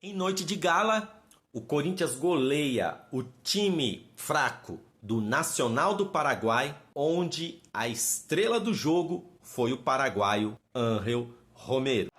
Em noite de gala, o Corinthians goleia o time fraco do Nacional do Paraguai, onde a estrela do jogo foi o paraguaio Ángel Romero.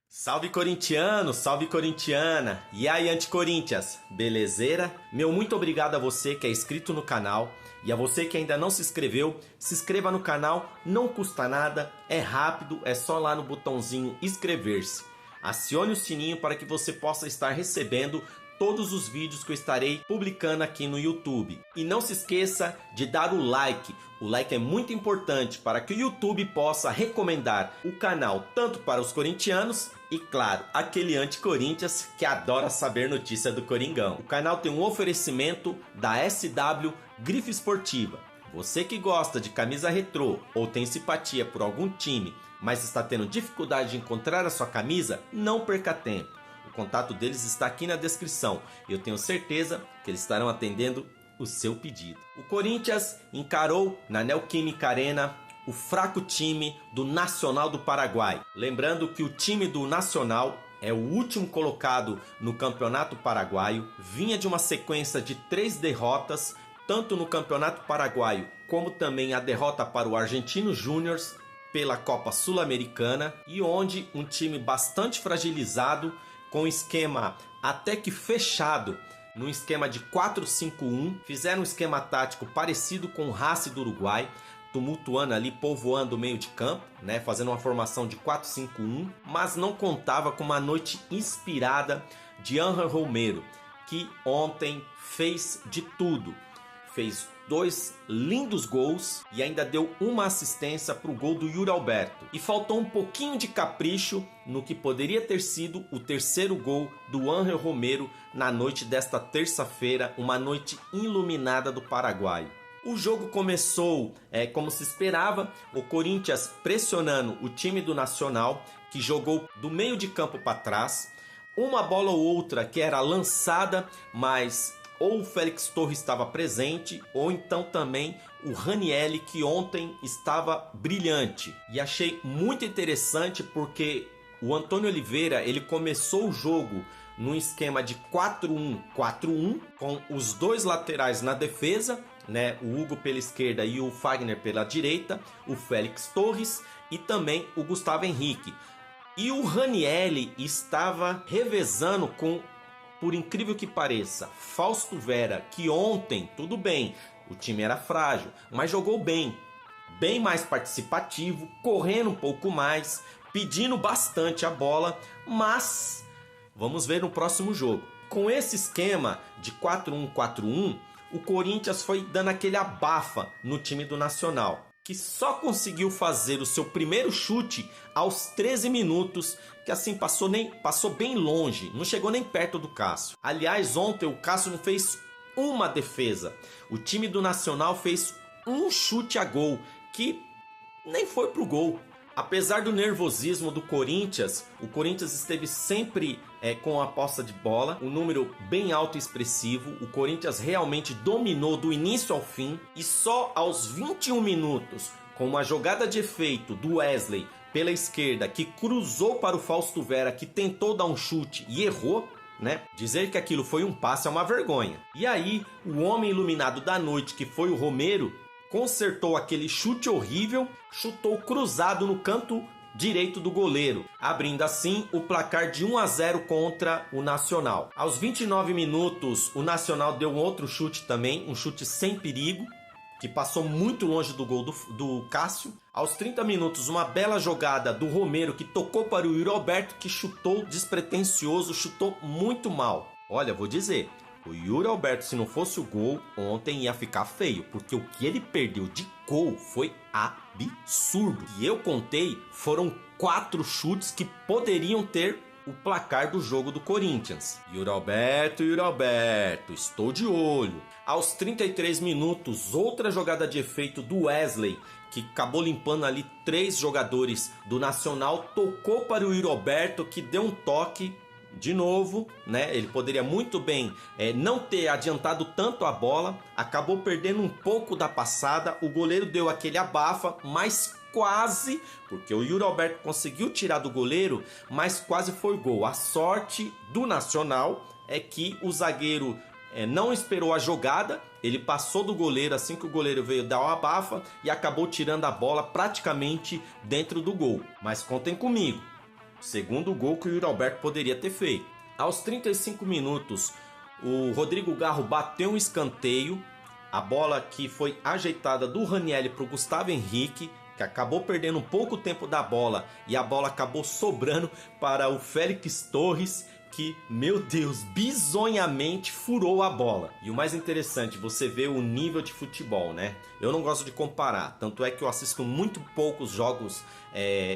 Salve corintiano, salve corintiana, e aí anti-Corinthians, belezeira? Meu muito obrigado a você que é inscrito no canal e a você que ainda não se inscreveu, se inscreva no canal, não custa nada, é rápido, é só lá no botãozinho inscrever-se. Acione o sininho para que você possa estar recebendo todos os vídeos que eu estarei publicando aqui no YouTube. E não se esqueça de dar o like é muito importante para que o YouTube possa recomendar o canal tanto para os corintianos e, claro, aquele anti-Corinthians que adora saber notícia do Coringão. O canal tem um oferecimento da SW Grife Esportiva. Você que gosta de camisa retrô ou tem simpatia por algum time, mas está tendo dificuldade de encontrar a sua camisa, não perca tempo. O contato deles está aqui na descrição e eu tenho certeza que eles estarão atendendo o seu pedido. O Corinthians encarou na Neoquímica Arena o fraco time do Nacional do Paraguai. Lembrando que o time do Nacional é o último colocado no Campeonato Paraguaio, vinha de uma sequência de 3 derrotas, tanto no Campeonato Paraguaio como também a derrota para o Argentino Júnior pela Copa Sul-Americana, e onde um time bastante fragilizado, com esquema até que fechado, num esquema de 4-5-1, fizeram um esquema tático parecido com o Racing do Uruguai, tumultuando ali, povoando o meio de campo, né, fazendo uma formação de 4-5-1, mas não contava com uma noite inspirada de Ángel Romero, que ontem fez de tudo. Fez 2 lindos gols e ainda deu uma assistência para o gol do Yuri Alberto. E faltou um pouquinho de capricho no que poderia ter sido o terceiro gol do Ángel Romero na noite desta terça-feira, uma noite iluminada do Paraguai. O jogo começou como se esperava, o Corinthians pressionando o time do Nacional, que jogou do meio de campo para trás. Uma bola ou outra que era lançada, mas ou o Félix Torres estava presente, ou então também o Ranieri, que ontem estava brilhante. E achei muito interessante porque o Antônio Oliveira, ele começou o jogo num esquema de 4-1-4-1, com os 2 laterais na defesa, né? O Hugo pela esquerda e o Fagner pela direita, o Félix Torres e também o Gustavo Henrique. E o Ranieri estava revezando com, por incrível que pareça, Fausto Vera, que ontem, tudo bem, o time era frágil, mas jogou bem mais participativo, correndo um pouco mais, pedindo bastante a bola, mas vamos ver no próximo jogo. Com esse esquema de 4-1-4-1, o Corinthians foi dando aquele abafa no time do Nacional, que só conseguiu fazer o seu primeiro chute aos 13 minutos, que assim passou bem longe, não chegou nem perto do Cássio. Aliás, ontem o Cássio não fez uma defesa. O time do Nacional fez um chute a gol, que nem foi pro gol. Apesar do nervosismo do Corinthians, o Corinthians esteve sempre com a posse de bola, um número bem alto e expressivo. O Corinthians realmente dominou do início ao fim, e só aos 21 minutos, com uma jogada de efeito do Wesley pela esquerda, que cruzou para o Fausto Vera, que tentou dar um chute e errou, né? Dizer que aquilo foi um passe é uma vergonha. E aí, o homem iluminado da noite, que foi o Romero, consertou aquele chute horrível, chutou cruzado no canto direito do goleiro, abrindo assim o placar de 1-0 contra o Nacional. Aos 29 minutos, o Nacional deu um outro chute também, um chute sem perigo, que passou muito longe do gol do Cássio. Aos 30 minutos, uma bela jogada do Romero, que tocou para o Yuri Alberto, que chutou despretensioso, chutou muito mal. Olha, vou dizer, o Yuri Alberto, se não fosse o gol, ontem ia ficar feio, porque o que ele perdeu de gol foi absurdo. E eu contei, foram 4 chutes que poderiam ter o placar do jogo do Corinthians. Yuri Alberto, estou de olho. Aos 33 minutos, outra jogada de efeito do Wesley, que acabou limpando ali 3 jogadores do Nacional, tocou para o Yuri Alberto, que deu um toque de novo, né? Ele poderia muito bem não ter adiantado tanto a bola, acabou perdendo um pouco da passada, o goleiro deu aquele abafa, mas quase, porque o Yuri Alberto conseguiu tirar do goleiro, mas quase foi gol. A sorte do Nacional é que o zagueiro não esperou a jogada, ele passou do goleiro assim que o goleiro veio dar uma abafa e acabou tirando a bola praticamente dentro do gol. Mas contem comigo, segundo gol que o Yuri Alberto poderia ter feito. Aos 35 minutos, o Rodrigo Garro bateu um escanteio, a bola que foi ajeitada do Ranieri para o Gustavo Henrique, que acabou perdendo um pouco tempo da bola e a bola acabou sobrando para o Félix Torres, que, meu Deus, bizonhamente furou a bola. E o mais interessante, você vê o nível de futebol, né? Eu não gosto de comparar, tanto é que eu assisto muito poucos jogos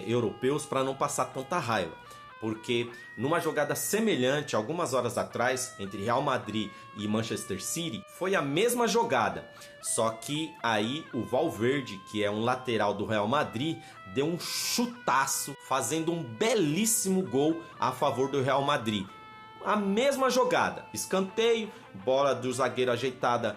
europeus para não passar tanta raiva. Porque numa jogada semelhante, algumas horas atrás, entre Real Madrid e Manchester City, foi a mesma jogada. Só que aí o Valverde, que é um lateral do Real Madrid, deu um chutaço, fazendo um belíssimo gol a favor do Real Madrid. A mesma jogada, escanteio, bola do zagueiro ajeitada,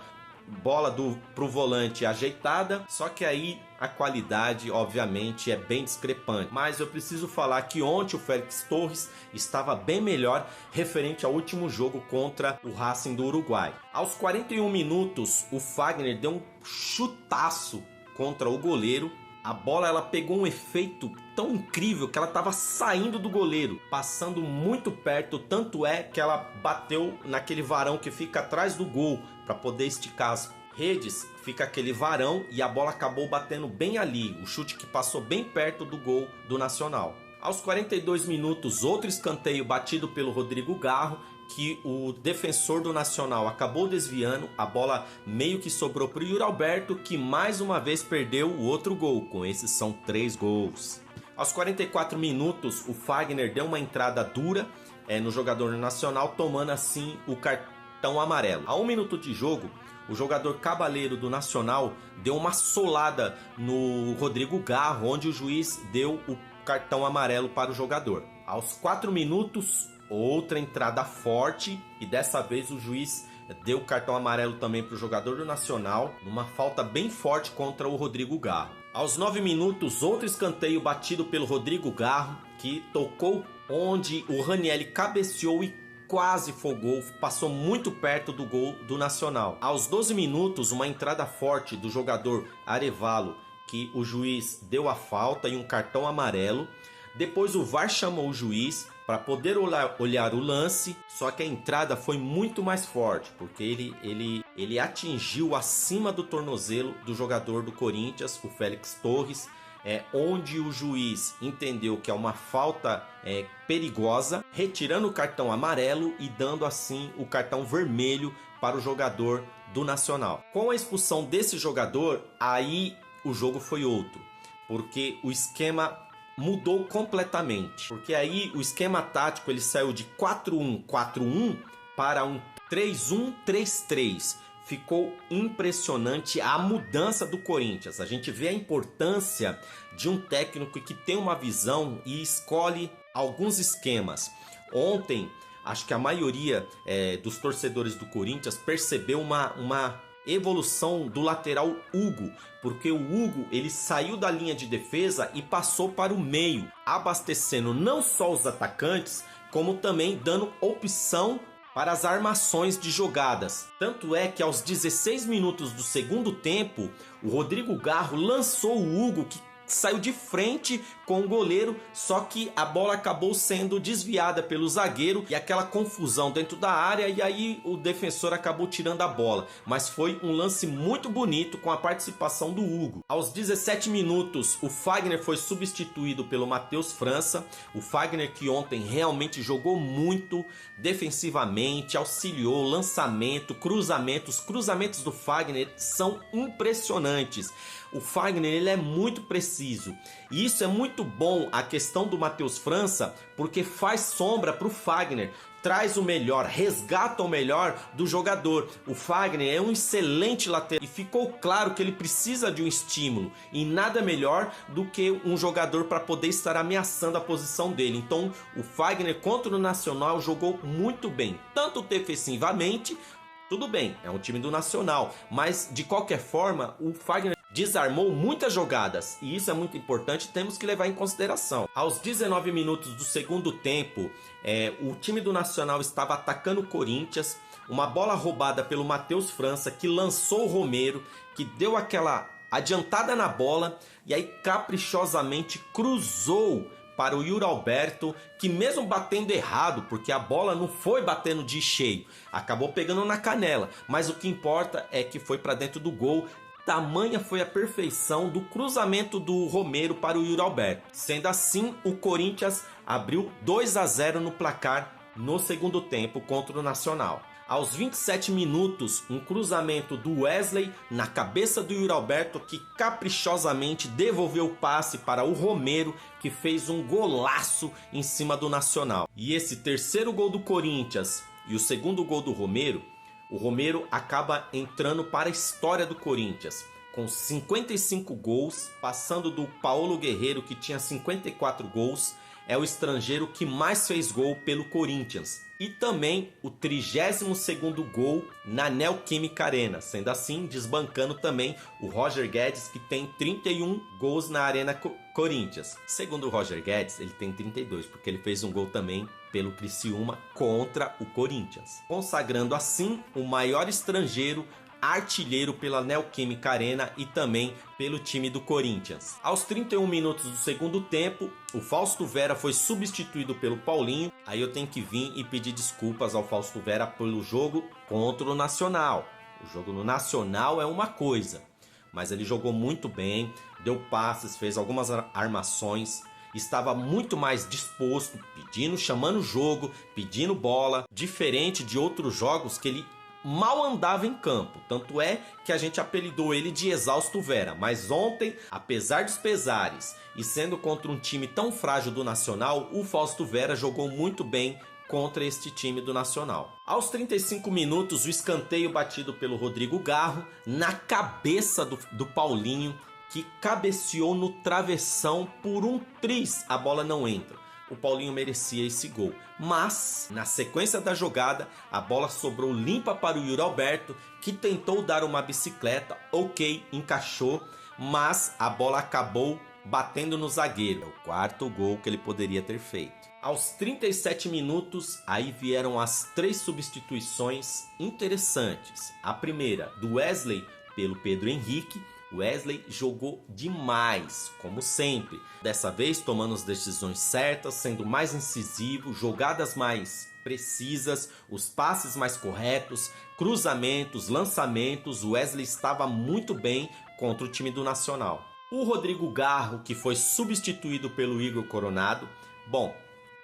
bola pro volante ajeitada, só que aí a qualidade obviamente é bem discrepante. Mas eu preciso falar que ontem o Félix Torres estava bem melhor referente ao último jogo contra o Racing do Uruguai. Aos 41 minutos o Fagner deu um chutaço contra o goleiro. A bola ela pegou um efeito tão incrível que ela estava saindo do goleiro, passando muito perto, tanto é que ela bateu naquele varão que fica atrás do gol para poder esticar as redes, fica aquele varão e a bola acabou batendo bem ali, o chute que passou bem perto do gol do Nacional. Aos 42 minutos, outro escanteio batido pelo Rodrigo Garro, que o defensor do Nacional acabou desviando, a bola meio que sobrou para o Yuri Alberto, que mais uma vez perdeu o outro gol. Com esses são 3 gols. Aos 44 minutos, o Fagner deu uma entrada dura no jogador do Nacional, tomando assim o cartão amarelo. A 1 minuto de jogo, o jogador Cabaleiro do Nacional deu uma solada no Rodrigo Garro, onde o juiz deu o cartão amarelo para o jogador. Aos 4 minutos, outra entrada forte e dessa vez o juiz deu cartão amarelo também para o jogador do Nacional, numa falta bem forte contra o Rodrigo Garro. Aos 9 minutos, outro escanteio batido pelo Rodrigo Garro, que tocou onde o Ranieri cabeceou e quase foi gol, passou muito perto do gol do Nacional. Aos 12 minutos, uma entrada forte do jogador Arevalo, que o juiz deu a falta e um cartão amarelo. Depois o VAR chamou o juiz para poder olhar o lance, só que a entrada foi muito mais forte, porque ele atingiu acima do tornozelo do jogador do Corinthians, o Félix Torres, onde o juiz entendeu que é uma falta perigosa, retirando o cartão amarelo e dando assim o cartão vermelho para o jogador do Nacional. Com a expulsão desse jogador, aí o jogo foi outro, porque o esquema mudou completamente, porque aí o esquema tático ele saiu de 4-1-4-1 para um 3-1-3-3. Ficou impressionante a mudança do Corinthians. A gente vê a importância de um técnico que tem uma visão e escolhe alguns esquemas. Ontem, acho que a maioria dos torcedores do Corinthians percebeu uma evolução do lateral Hugo, porque o Hugo ele saiu da linha de defesa e passou para o meio, abastecendo não só os atacantes, como também dando opção para as armações de jogadas. Tanto é que aos 16 minutos do segundo tempo, o Rodrigo Garro lançou o Hugo, que saiu de frente com o goleiro, só que a bola acabou sendo desviada pelo zagueiro e aquela confusão dentro da área, e aí o defensor acabou tirando a bola. Mas foi um lance muito bonito com a participação do Hugo. Aos 17 minutos, o Fagner foi substituído pelo Matheus França. O Fagner que ontem realmente jogou muito defensivamente, auxiliou, lançamento, cruzamentos. Os cruzamentos do Fagner são impressionantes. O Fagner ele é muito preciso e isso é muito bom, a questão do Matheus França, porque faz sombra para o Fagner, traz o melhor, resgata o melhor do jogador. O Fagner é um excelente lateral e ficou claro que ele precisa de um estímulo e nada melhor do que um jogador para poder estar ameaçando a posição dele. Então o Fagner contra o Nacional jogou muito bem, tanto defensivamente. Tudo bem, é um time do Nacional, mas de qualquer forma o Fagner desarmou muitas jogadas e isso é muito importante, temos que levar em consideração. Aos 19 minutos do segundo tempo, o time do Nacional estava atacando o Corinthians, uma bola roubada pelo Matheus França, que lançou o Romero, que deu aquela adiantada na bola e aí caprichosamente cruzou para o Yuri Alberto, que mesmo batendo errado, porque a bola não foi batendo de cheio, acabou pegando na canela, mas o que importa é que foi para dentro do gol. Tamanha foi a perfeição do cruzamento do Romero para o Yuri Alberto. Sendo assim, o Corinthians abriu 2-0 no placar no segundo tempo contra o Nacional. Aos 27 minutos, um cruzamento do Wesley na cabeça do Yuri Alberto, que caprichosamente devolveu o passe para o Romero, que fez um golaço em cima do Nacional. E esse terceiro gol do Corinthians e o segundo gol do Romero, o Romero acaba entrando para a história do Corinthians, com 55 gols, passando do Paulo Guerreiro, que tinha 54 gols, é o estrangeiro que mais fez gol pelo Corinthians. E também o 32º gol na Neoquímica Arena, sendo assim desbancando também o Roger Guedes, que tem 31 gols na Arena Corinthians. Segundo o Roger Guedes, ele tem 32, porque ele fez um gol também pelo Criciúma contra o Corinthians, consagrando assim o maior estrangeiro artilheiro pela Neoquímica Arena e também pelo time do Corinthians. Aos 31 minutos do segundo tempo, o Fausto Vera foi substituído pelo Paulinho. Aí eu tenho que vir e pedir desculpas ao Fausto Vera pelo jogo contra o Nacional. O jogo no Nacional é uma coisa, mas ele jogou muito bem, deu passes, fez algumas armações, estava muito mais disposto, chamando o jogo, pedindo bola, diferente de outros jogos que ele mal andava em campo, tanto é que a gente apelidou ele de Exausto Vera. Mas ontem, apesar dos pesares e sendo contra um time tão frágil do Nacional, o Fausto Vera jogou muito bem contra este time do Nacional. Aos 35 minutos, o escanteio batido pelo Rodrigo Garro na cabeça do Paulinho, que cabeceou no travessão por um tris, a bola não entra. O Paulinho merecia esse gol, mas na sequência da jogada a bola sobrou limpa para o Yuri Alberto, que tentou dar uma bicicleta, ok, encaixou, mas a bola acabou batendo no zagueiro. É o quarto gol que ele poderia ter feito. Aos 37 minutos, aí vieram as 3 substituições interessantes. A primeira, do Wesley pelo Pedro Henrique. Wesley jogou demais, como sempre. Dessa vez tomando as decisões certas, sendo mais incisivo, jogadas mais precisas, os passes mais corretos, cruzamentos, lançamentos. O Wesley estava muito bem contra o time do Nacional. O Rodrigo Garro, que foi substituído pelo Igor Coronado. Bom,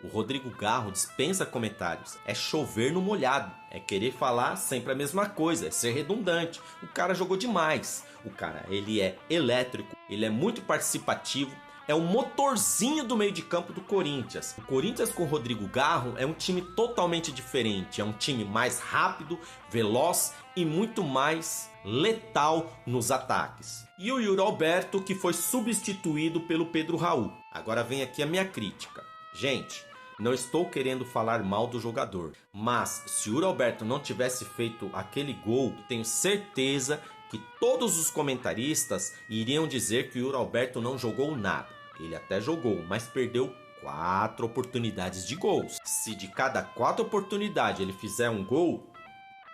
o Rodrigo Garro dispensa comentários. É chover no molhado. É querer falar sempre a mesma coisa. É ser redundante. O cara jogou demais. O cara, ele é elétrico. Ele é muito participativo. É o motorzinho do meio de campo do Corinthians. O Corinthians com o Rodrigo Garro é um time totalmente diferente. É um time mais rápido, veloz e muito mais letal nos ataques. E o Yuri Alberto, que foi substituído pelo Pedro Raul. Agora vem aqui a minha crítica. Gente, não estou querendo falar mal do jogador, mas se o Yuri Alberto não tivesse feito aquele gol, tenho certeza que todos os comentaristas iriam dizer que o Yuri Alberto não jogou nada. Ele até jogou, mas perdeu 4 oportunidades de gols. Se de cada 4 oportunidades ele fizer um gol,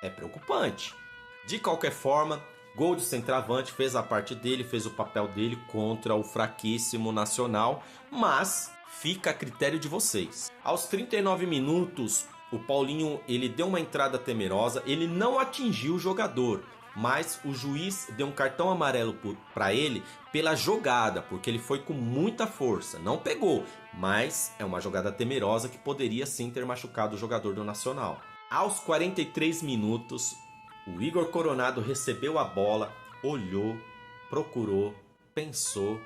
é preocupante. De qualquer forma, gol de centroavante, fez a parte dele, fez o papel dele contra o fraquíssimo Nacional, mas fica a critério de vocês. Aos 39 minutos, o Paulinho ele deu uma entrada temerosa, ele não atingiu o jogador, mas o juiz deu um cartão amarelo para ele pela jogada, porque ele foi com muita força, não pegou, mas é uma jogada temerosa que poderia sim ter machucado o jogador do Nacional. Aos 43 minutos, o Igor Coronado recebeu a bola, olhou, procurou, pensou,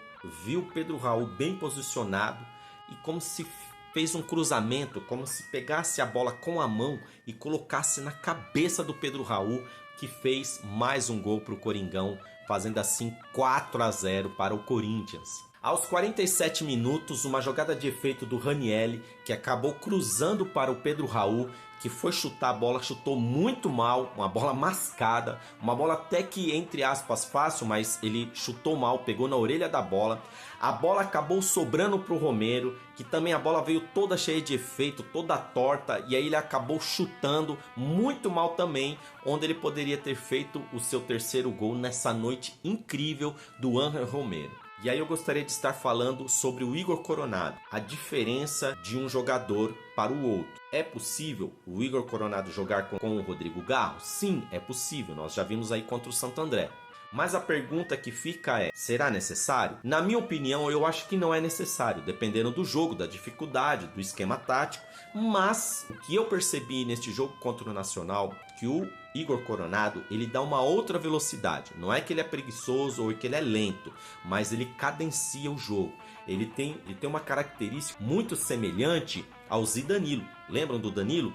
viu Pedro Raul bem posicionado, e como se fez um cruzamento, como se pegasse a bola com a mão e colocasse na cabeça do Pedro Raul, que fez mais um gol para o Coringão, fazendo assim 4-0 para o Corinthians. Aos 47 minutos, uma jogada de efeito do Ranieri, que acabou cruzando para o Pedro Raul, que foi chutar a bola, chutou muito mal, uma bola mascada, uma bola até que, entre aspas, fácil, mas ele chutou mal, pegou na orelha da bola. A bola acabou sobrando para o Romero, que também a bola veio toda cheia de efeito, toda torta, e aí ele acabou chutando muito mal também, onde ele poderia ter feito o seu terceiro gol nessa noite incrível do Ángel Romero. E aí eu gostaria de estar falando sobre o Igor Coronado, a diferença de um jogador para o outro. É possível o Igor Coronado jogar com o Rodrigo Garro? Sim, é possível, nós já vimos aí contra o Santo André. Mas a pergunta que fica é, será necessário? Na minha opinião, eu acho que não é necessário, dependendo do jogo, da dificuldade, do esquema tático. Mas o que eu percebi neste jogo contra o Nacional, que o Igor Coronado, ele dá uma outra velocidade. Não é que ele é preguiçoso ou que ele é lento, mas ele cadencia o jogo. Ele tem uma característica muito semelhante ao Zidanilo. Lembram do Danilo?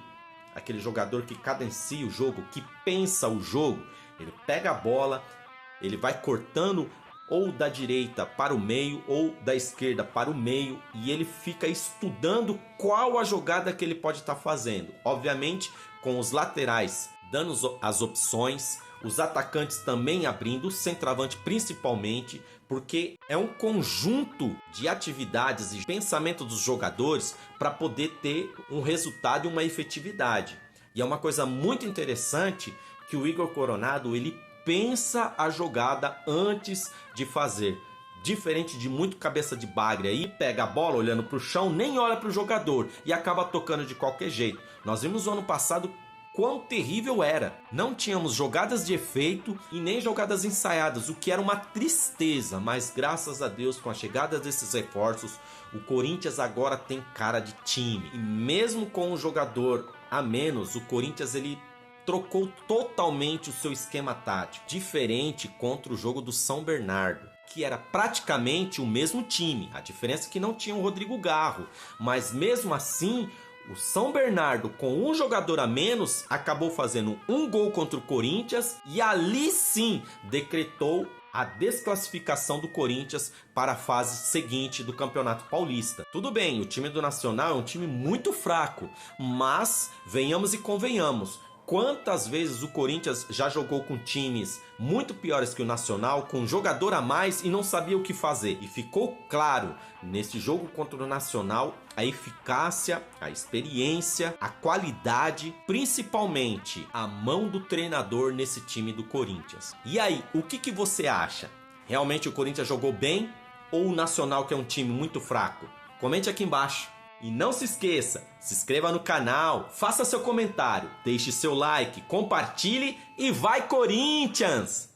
Aquele jogador que cadencia o jogo, que pensa o jogo. Ele pega a bola, ele vai cortando ou da direita para o meio ou da esquerda para o meio e ele fica estudando qual a jogada que ele pode estar fazendo. Obviamente, com os laterais dando as opções, os atacantes também abrindo, o centroavante principalmente, porque é um conjunto de atividades e pensamento dos jogadores para poder ter um resultado e uma efetividade. E é uma coisa muito interessante que o Igor Coronado, ele pensa a jogada antes de fazer. Diferente de muito cabeça de bagre aí, pega a bola olhando para o chão, nem olha para o jogador e acaba tocando de qualquer jeito. Nós vimos no ano passado quão terrível era. Não tínhamos jogadas de efeito e nem jogadas ensaiadas, o que era uma tristeza. Mas graças a Deus, com a chegada desses reforços, o Corinthians agora tem cara de time. E mesmo com um jogador a menos, o Corinthians ele trocou totalmente o seu esquema tático, diferente contra o jogo do São Bernardo, que era praticamente o mesmo time. A diferença é que não tinha o Rodrigo Garro, mas mesmo assim, o São Bernardo, com um jogador a menos, acabou fazendo um gol contra o Corinthians e ali sim decretou a desclassificação do Corinthians para a fase seguinte do Campeonato Paulista. Tudo bem, o time do Nacional é um time muito fraco, mas venhamos e convenhamos. Quantas vezes o Corinthians já jogou com times muito piores que o Nacional, com um jogador a mais e não sabia o que fazer? E ficou claro nesse jogo contra o Nacional a eficácia, a experiência, a qualidade, principalmente a mão do treinador nesse time do Corinthians. E aí, o que você acha? Realmente o Corinthians jogou bem ou o Nacional, que é um time muito fraco? Comente aqui embaixo. E não se esqueça, se inscreva no canal, faça seu comentário, deixe seu like, compartilhe e vai Corinthians!